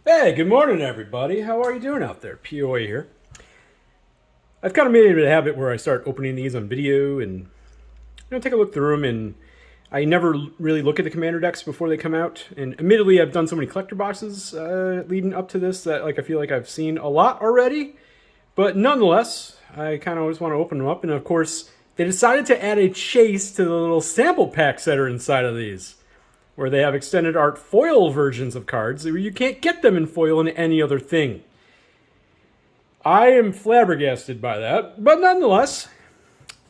Hey, good morning, everybody. How are you doing out there? POA here. I've kind of made it a habit where I start opening these on video and take a look through them. And I never really look at the commander decks before they come out. And admittedly, I've done so many collector boxes leading up to this that I feel like I've seen a lot already. But nonetheless, I kind of always want to open them up. And of course, they decided to add a chase to the little sample packs that are inside of these, where they have extended art foil versions of cards where you can't get them in foil in any other thing. I am flabbergasted by that, but nonetheless,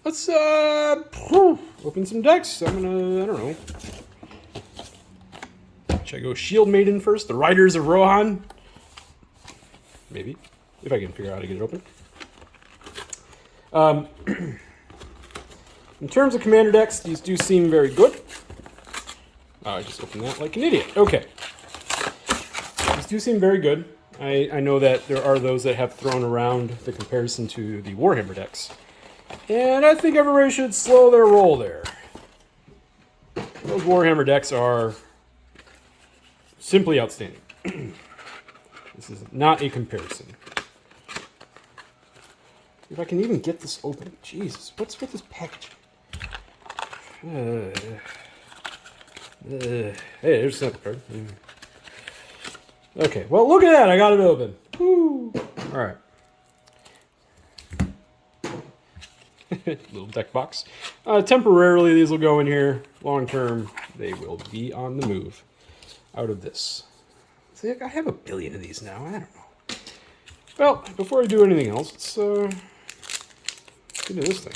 let's open some decks. I don't know. Should I go Shield Maiden first? The Riders of Rohan? Maybe, if I can figure out how to get it open. In terms of commander decks, these do seem very good. Oh, I just opened that like an idiot. Okay. These do seem very good. I know that there are those that have thrown around the comparison to the Warhammer decks. And I think everybody should slow their roll there. Those Warhammer decks are simply outstanding. This is not a comparison. If I can even get this open. Jesus, what's with this package? Hey, there's a sample card. Okay, well, look at that. I got it open. Woo! All right. Little deck box. Temporarily, these will go in here. Long term, they will be on the move out of this. See, I have a billion of these now. I don't know. Well, before I do anything else, let's get into this thing.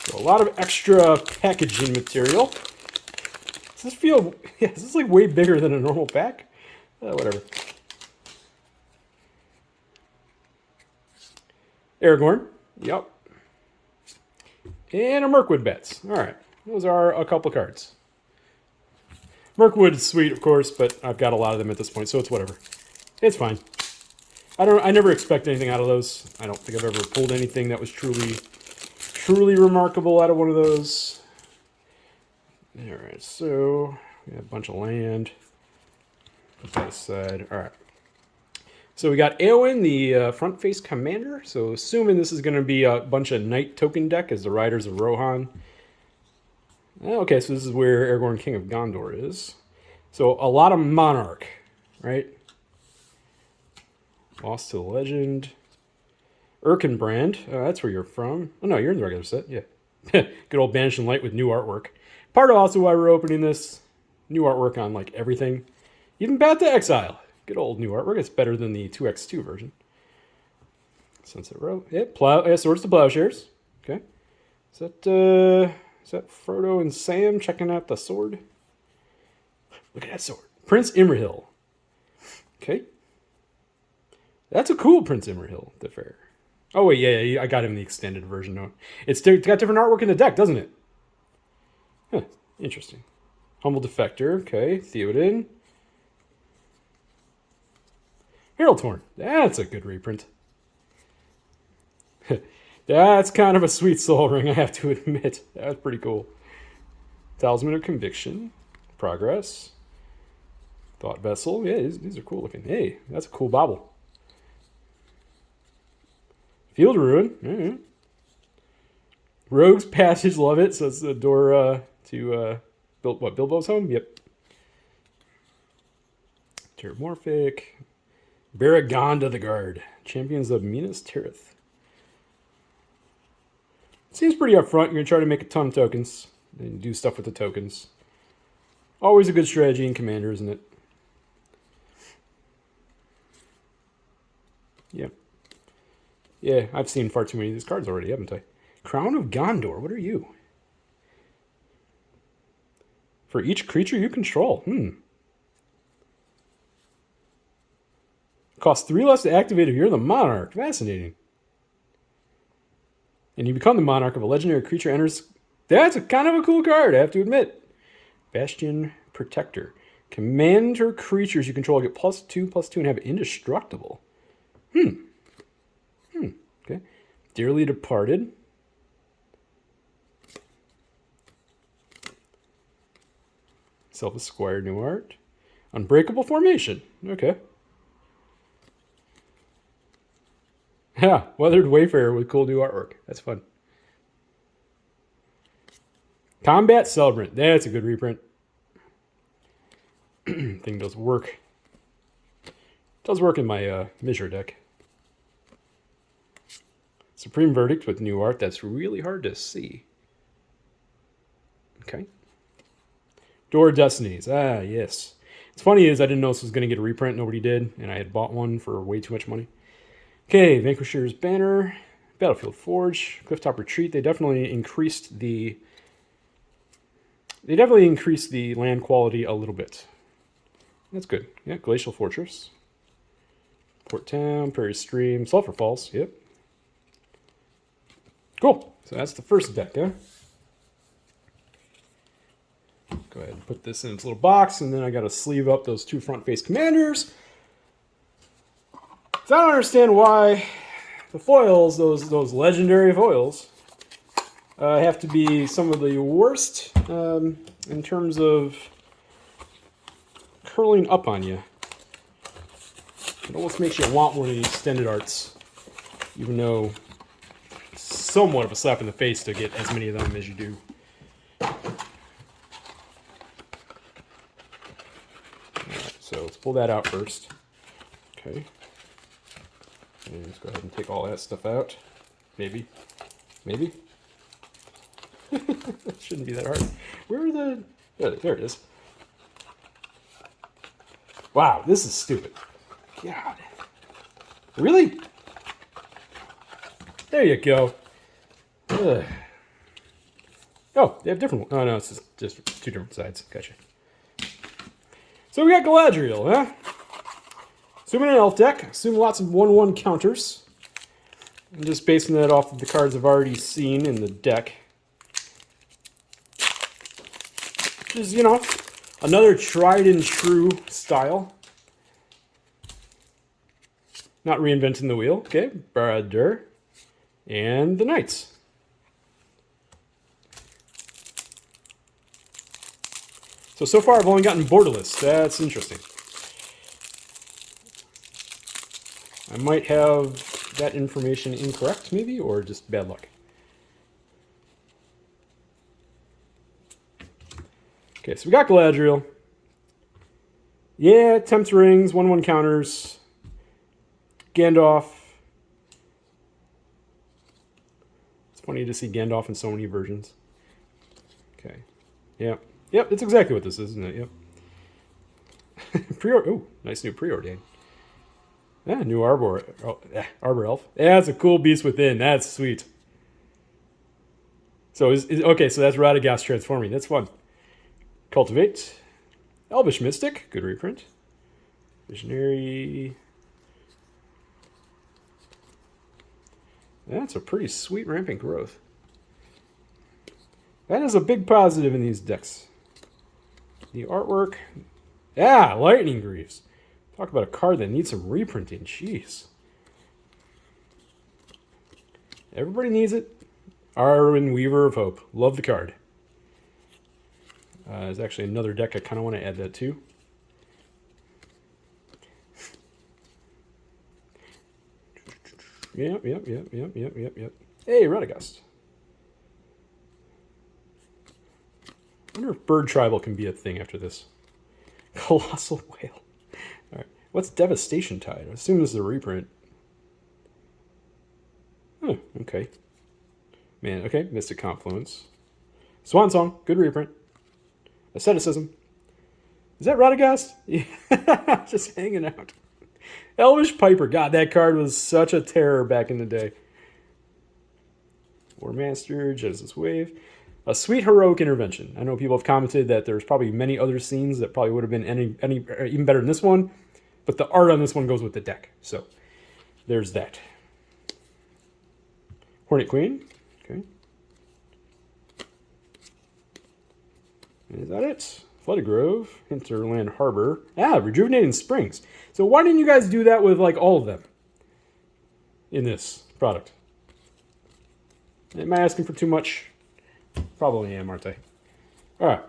So a lot of extra packaging material. Does this feel... Yeah, is this like way bigger than a normal pack? Whatever. Aragorn. Yep. And a Mirkwood Bats. Alright. Those are a couple cards. Mirkwood is sweet, of course, but I've got a lot of them at this point, so it's whatever. It's fine. I never expect anything out of those. I don't think I've ever pulled anything that was truly remarkable out of one of those. Alright, so we have a bunch of land. Put that aside. Alright. So we got Eowyn, the front face commander. So assuming this is going to be a bunch of knight token deck as the Riders of Rohan. Okay, so this is where Aragorn, King of Gondor is. So a lot of Monarch, right? Lost to the Legend. Erkenbrand, that's where you're from. Oh no, you're in the regular set, yeah. Good old Banished in Light with new artwork. Part of also why we're opening this. New artwork on like everything. Even Path to Exile. Good old new artwork. It's better than the 2x2 version. Sunset Row. Yeah, Swords to Plowshares. Okay. Is that Frodo and Sam checking out the sword? Look at that sword. Prince Imrahil. Okay. That's a cool Prince Imrahil, the fair. Oh, wait, yeah, I got him in the extended version. No, it's got different artwork in the deck, doesn't it? Huh, interesting. Humble Defector, okay. Theoden. Herald Torn. That's a good reprint. That's kind of a sweet soul ring, I have to admit. That's pretty cool. Talisman of Conviction. Progress. Thought Vessel. Yeah, these are cool looking. Hey, that's a cool bauble. Field Ruin. Mm-hmm. Rogue's Passage, love it. So it's the door to Bilbo's home? Yep. Terramorphic. Baragonda the Guard. Champions of Minas Tirith. Seems pretty upfront. You're going to try to make a ton of tokens and do stuff with the tokens. Always a good strategy in Commander, isn't it? Yep. Yeah, I've seen far too many of these cards already, haven't I? Crown of Gondor, what are you? For each creature you control. Costs 3 less to activate if you're the Monarch. Fascinating. And you become the Monarch of a legendary creature enters. That's kind of a cool card, I have to admit. Bastion Protector. Commander creatures you control get +2/+2 and have indestructible. Okay. Dearly Departed. Self Esquire new art. Unbreakable Formation. Okay. Yeah, Weathered Wayfarer with cool new artwork. That's fun. Combat Celebrant. That's a good reprint. Thing does work. Does work in my Measure deck. Supreme Verdict with new art. That's really hard to see. Okay. Door of Destinies. Ah, yes. It's funny is I didn't know this was going to get a reprint. Nobody did. And I had bought one for way too much money. Okay, Vanquisher's Banner. Battlefield Forge. Clifftop Retreat. They definitely increased the land quality a little bit. That's good. Yeah, Glacial Fortress. Port Town, Prairie Stream, Sulphur Falls. Yep. Cool. So that's the first deck, yeah? Go ahead and put this in its little box, and then I got to sleeve up those two front-face commanders. So I don't understand why the foils, those legendary foils, have to be some of the worst in terms of curling up on you. It almost makes you want one of these extended arts, even though it's somewhat of a slap in the face to get as many of them as you do. Alright, so let's pull that out first. Okay. And let's go ahead and take all that stuff out. Maybe. Maybe. That shouldn't be that hard. Where are the... There it is. Wow, this is stupid. God. Really? There you go. Ugh. Oh, they have different... Oh, no, it's just two different sides. Gotcha. So we got Galadriel, huh? Assuming an elf deck. Assume lots of 1/1 counters. I'm just basing that off of the cards I've already seen in the deck. Which is, you know, another tried and true style. Not reinventing the wheel. Okay, Barad-dûr. And the Knights. So far I've only gotten borderless. That's interesting. I might have that information incorrect, maybe, or just bad luck. Okay, so we got Galadriel. Yeah, Tempt Rings, 1/1 counters. Gandalf. It's funny to see Gandalf in so many versions. Okay. Yeah. Yep, it's exactly what this is, isn't it? Yep. Ooh, nice new Preordain. Yeah, new Arbor Elf. Yeah, it's a cool Beast Within. That's sweet. So okay, so that's Radagast transforming. That's fun. Cultivate. Elvish Mystic. Good reprint. Visionary. That's a pretty sweet rampant growth. That is a big positive in these decks. The artwork. Yeah, Lightning Greaves. Talk about a card that needs some reprinting. Jeez. Everybody needs it. Arwen, Weaver of Hope. Love the card. There's actually another deck I kind of want to add that to. Yep. Hey, Radagast. I wonder if Bird Tribal can be a thing after this. Colossal Whale. All right. What's Devastation Tide? I assume this is a reprint. Oh, okay. Man, okay. Mystic Confluence. Swan Song. Good reprint. Asceticism. Is that Radagast? Yeah. Just hanging out. Elvish Piper. God, that card was such a terror back in the day. War Master. Genesis Wave. A sweet heroic intervention. I know people have commented that there's probably many other scenes that probably would have been any even better than this one, but the art on this one goes with the deck. So there's that. Hornet Queen. Okay. Is that it? Flooded Grove. Hinterland Harbor. Ah, Rejuvenating Springs. So why didn't you guys do that with like all of them in this product? Am I asking for too much? Probably am, aren't I? All right.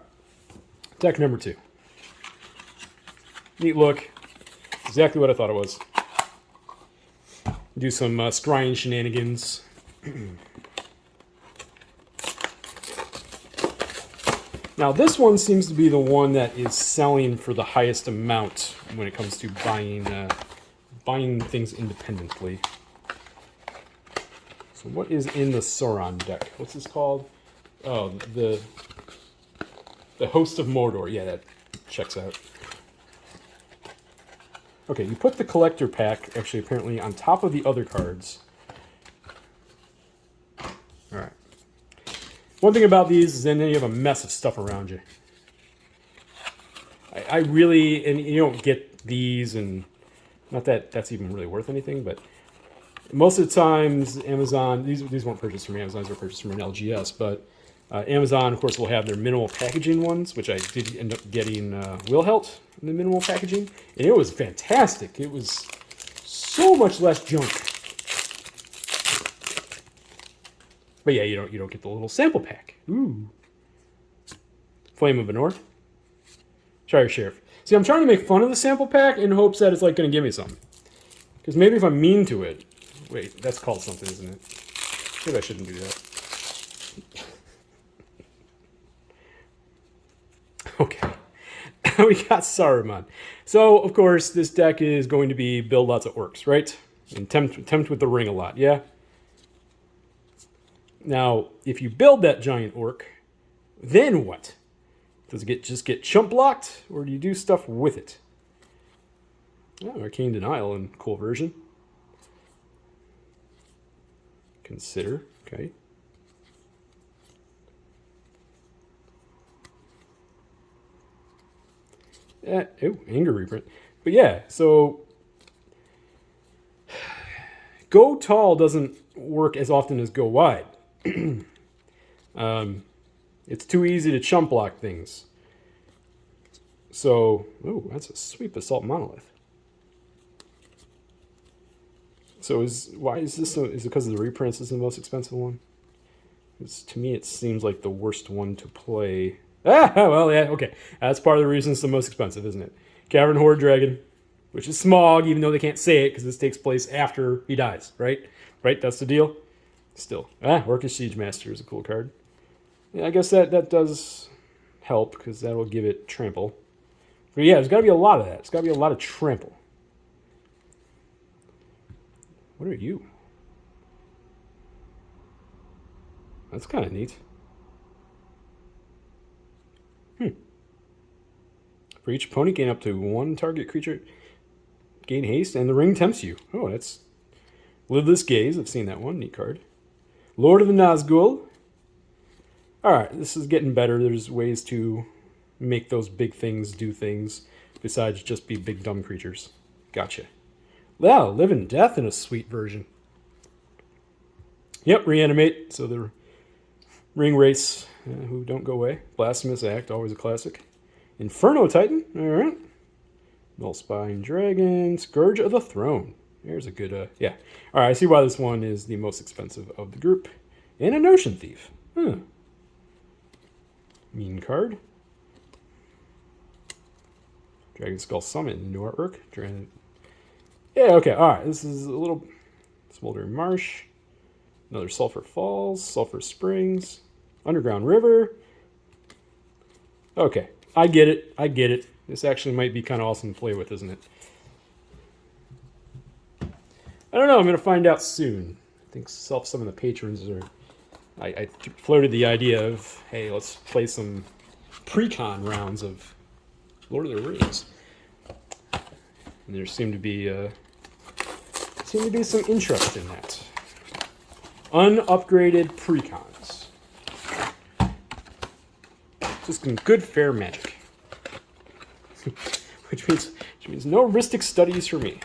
Deck number 2. Neat look. Exactly what I thought it was. Do some scrying shenanigans. Now this one seems to be the one that is selling for the highest amount when it comes to buying things independently. So what is in the Sauron deck? What's this called? Oh, the Host of Mordor. Yeah, that checks out. Okay, you put the collector pack, actually, apparently, on top of the other cards. Alright. One thing about these is then you have a mess of stuff around you. I really, and you don't get these, and not that that's even really worth anything, but most of the times, Amazon, these weren't purchased from Amazon, these were purchased from an LGS, but Amazon, of course, will have their minimal packaging ones, which I did end up getting Wilhelt in the minimal packaging, and it was fantastic. It was so much less junk. But yeah, you don't get the little sample pack. Ooh. Flame of North. Shire Sheriff. See, I'm trying to make fun of the sample pack in hopes that it's like going to give me something. Because maybe if I'm mean to it... Wait, that's called something, isn't it? Maybe I shouldn't do that. Okay. We got Saruman. So, of course, this deck is going to be build lots of orcs, right? And tempt with the ring a lot, yeah? Now, if you build that giant orc, then what? Does it just get chump blocked, or do you do stuff with it? Oh, Arcane Denial in cool version. Consider, okay. Oh, Anger Reprint. But yeah, so go tall doesn't work as often as go wide. It's too easy to chump block things. So, oh, that's a sweet Basalt Monolith. So why is this? Is it because of the reprints is the most expensive one? Because to me, it seems like the worst one to play. Ah, well, yeah, okay. That's part of the reason it's the most expensive, isn't it? Cavern Horde Dragon, which is Smog, even though they can't say it because this takes place after he dies, right? Right, that's the deal? Still. Orcish Siege Master is a cool card. Yeah, I guess that does help because that will give it trample. But yeah, there's got to be a lot of that. There's got to be a lot of trample. What are you? That's kind of neat. For each opponent, gain up to one target creature. Gain haste, and the ring tempts you. Oh, that's... Lidless Gaze. I've seen that one. Neat card. Lord of the Nazgul. Alright, this is getting better. There's ways to make those big things do things besides just be big dumb creatures. Gotcha. Wow, Live and Death in a sweet version. Yep, Reanimate. So the Ring Race, who don't go away. Blasphemous Act, always a classic. Inferno Titan, alright. Nullspine Dragon, Scourge of the Throne. There's a good, yeah. Alright, I see why this one is the most expensive of the group. And a Notion Thief. Huh. Mean card. Dragon Skull Summon, new artwork. Yeah, okay, alright. This is a little Smoldering Marsh. Another Sulphur Falls, Sulphur Springs, Underground River. Okay, I get it. I get it. This actually might be kind of awesome to play with, isn't it? I don't know. I'm going to find out soon. I think some of the patrons are... I floated the idea of, hey, let's play some pre-con rounds of Lord of the Rings. And there seemed to be some interest in that. Unupgraded precons. Just some good fair magic. which means no Ristic studies for me.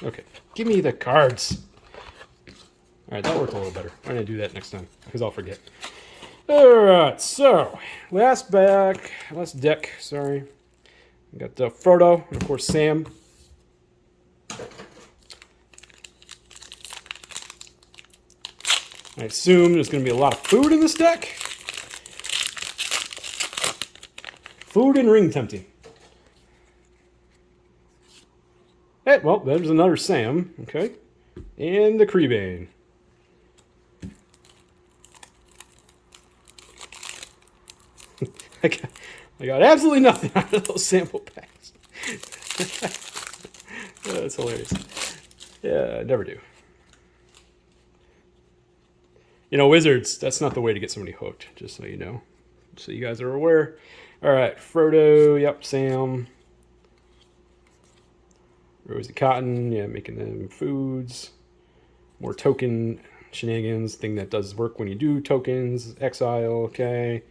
Okay, give me the cards. Alright, that worked a little better. I'm going to do that next time, because I'll forget. Alright, so, last deck, sorry. We got Frodo, and of course Sam. I assume there's going to be a lot of food in this deck. Food and ring tempting. Hey, well, there's another Sam. Okay. And the Creebane. I got absolutely nothing out of those sample packs. That's hilarious. Yeah, I never do. You know, Wizards, that's not the way to get somebody hooked, just so you know. So you guys are aware. All right, Frodo, yep, Sam. Rosie Cotton, yeah, making them foods. More token shenanigans, thing that does work when you do tokens. Exile, okay.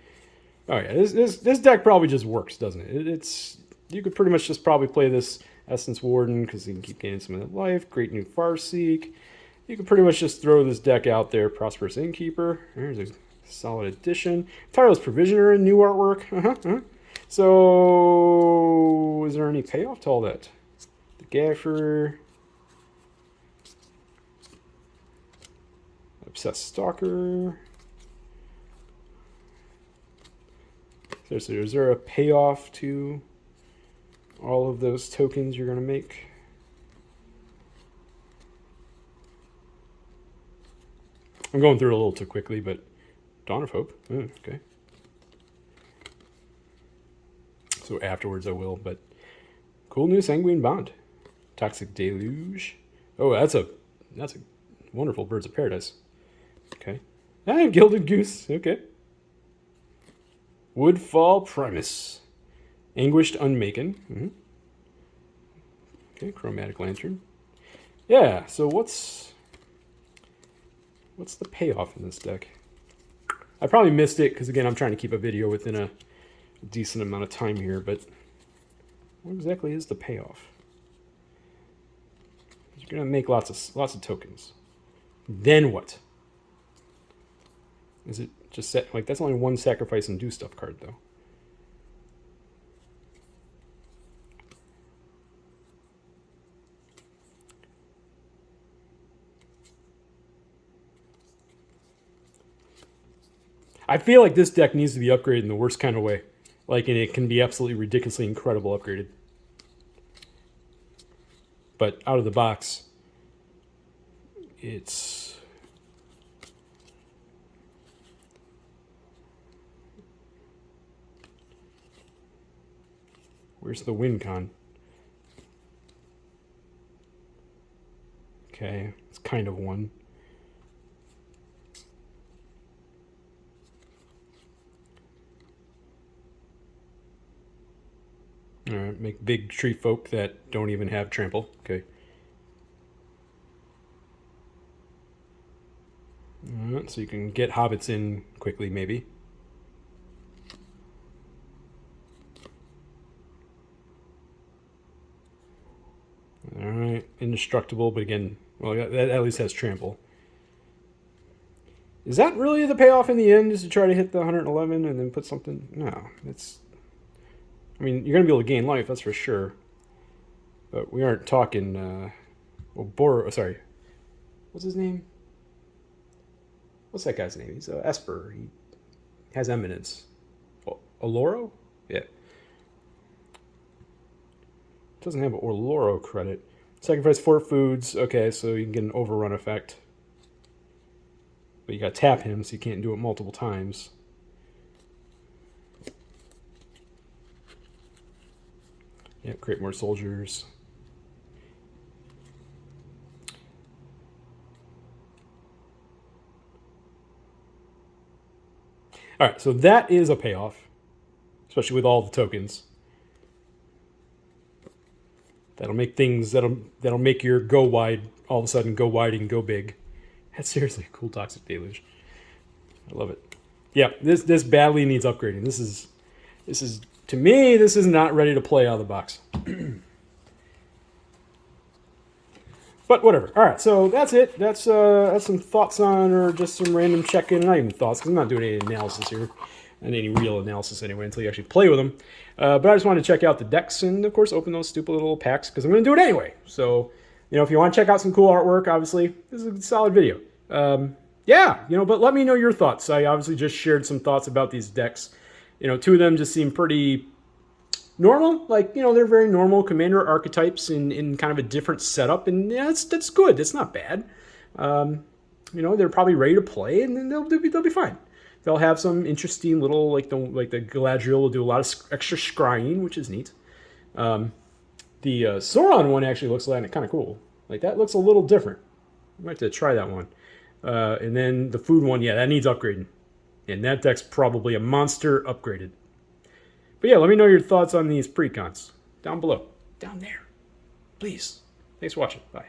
Oh yeah, this deck probably just works, doesn't it? It's you could pretty much just probably play this Essence Warden because you can keep gaining some of that life. Great New Farseek. You could pretty much just throw this deck out there. Prosperous Innkeeper. There's a solid addition. Tireless Provisioner and new artwork. So, is there any payoff to all that? The Gaffer. Obsessed Stalker. Seriously, is there a payoff to all of those tokens you're going to make? I'm going through it a little too quickly, but Dawn of Hope. Oh, okay. So afterwards I will, but cool new Sanguine Bond. Toxic Deluge. Oh, that's a wonderful Birds of Paradise. Okay. Ah, Gilded Goose. Okay. Woodfall Primus. Anguished Unmaken. Mm-hmm. Okay, Chromatic Lantern. Yeah, so what's the payoff in this deck? I probably missed it because, again, I'm trying to keep a video within a decent amount of time here, but what exactly is the payoff? You're going to make lots of tokens. Then what? Is it just set, like, that's only one sacrifice and do stuff card, though. I feel like this deck needs to be upgraded in the worst kind of way. Like, and it can be absolutely ridiculously incredible upgraded. But out of the box, it's... Where's the win con? Okay, it's kind of one. Alright, make big tree folk that don't even have trample. Okay. Alright, so you can get hobbits in quickly, maybe. Alright, indestructible, but again, well, that at least has trample. Is that really the payoff in the end, is to try to hit the 111 and then put something? No, it's... I mean, you're going to be able to gain life, that's for sure. But we aren't talking... sorry. What's his name? What's that guy's name? He's Esper. He has eminence. Oloro? Yeah. Doesn't have an Oloro credit. Sacrifice 4 foods. Okay, so you can get an overrun effect. But you got to tap him, so you can't do it multiple times. Yeah, create more soldiers. All right, so that is a payoff, especially with all the tokens. That'll make things that'll make your go wide all of a sudden go wide and go big. That's seriously a cool Toxic Deluge. I love it. Yeah, this badly needs upgrading. This is to me, this is not ready to play out of the box. But whatever. All right, so that's it. That's some thoughts on, or just some random check-in. Not even thoughts, because I'm not doing any analysis here. And any real analysis anyway, until you actually play with them. But I just wanted to check out the decks and, of course, open those stupid little packs, because I'm going to do it anyway. So, you know, if you want to check out some cool artwork, obviously, this is a solid video. Yeah, you know, but let me know your thoughts. I obviously just shared some thoughts about these decks. You know, 2 of them just seem pretty normal, like, they're very normal commander archetypes in kind of a different setup, and yeah, that's good. It's not bad. They're probably ready to play, and then they'll be fine. They'll have some interesting little, like the Galadriel will do a lot of extra scrying, which is neat. The Sauron one actually looks like kind of cool. Like, that looks a little different. I might have to try that one. And then the food one, yeah, that needs upgrading. And that deck's probably a monster upgraded. But yeah, let me know your thoughts on these precons down below. Down there. Please. Thanks for watching. Bye.